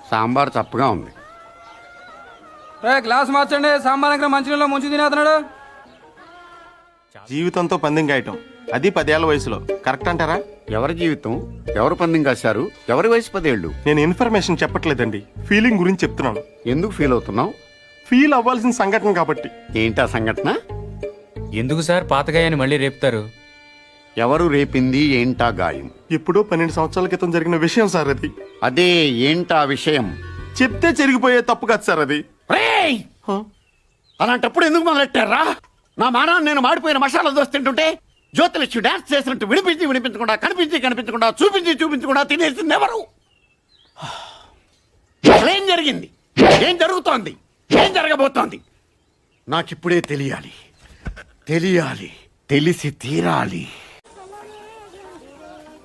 సాంబార్ చప్పగా ఉంది. గ్లాస్ మార్చండి. సాంబార్ దగ్గర మంచినీళ్ళు ముంచి తినేస్తున్నాడు. జీవితంతో పందెం కాయటం, అది 10 ఏళ్ల వయసులో కరెక్ట్ అంటారా? ఎవరి జీవితం ఎవరు పందెం కాశారు? ఎవరి వయసు 10 ఏళ్ళు? నేను ఇన్ఫర్మేషన్ చెప్పట్లేదండి, ఫీలింగ్ గురించి చెప్తున్నాను. ఎందుకు ఫీల్ అవుతున్నావు? ఫీల్ అవ్వాల్సిన సంఘటన కాబట్టి. ఏంటా సంఘటన? ఎందుకు సార్ పాతగాయని మళ్ళీ రేపుతారు? ఎవరు రేపింది? ఏంటా గాయం? ఎప్పుడో 12 సంవత్సరాల క్రితం జరిగిన విషయం సార్ అది. అదే ఏంటా విషయం? చెప్తే జరిగిపోయే తప్పు కాదు సార్ అది. రేయ్! అలాంటప్పుడు ఎందుకు మొదలెట్టారా? నా మానాన్ని నేను మాడిపోయిన మసాలా దోశ తింటుంటే జ్యోతిలక్ష్మి డాన్స్ చేసినట్టు వినిపించకుండా కనిపించకుండా చూపించకుండా తినేసింది ఎవరు? అసలేం జరిగింది? ఏం జరుగుతోంది? ఏం జరగబోతోంది? నాకిప్పుడే తెలియాలి. తెలిసి తీరాలి.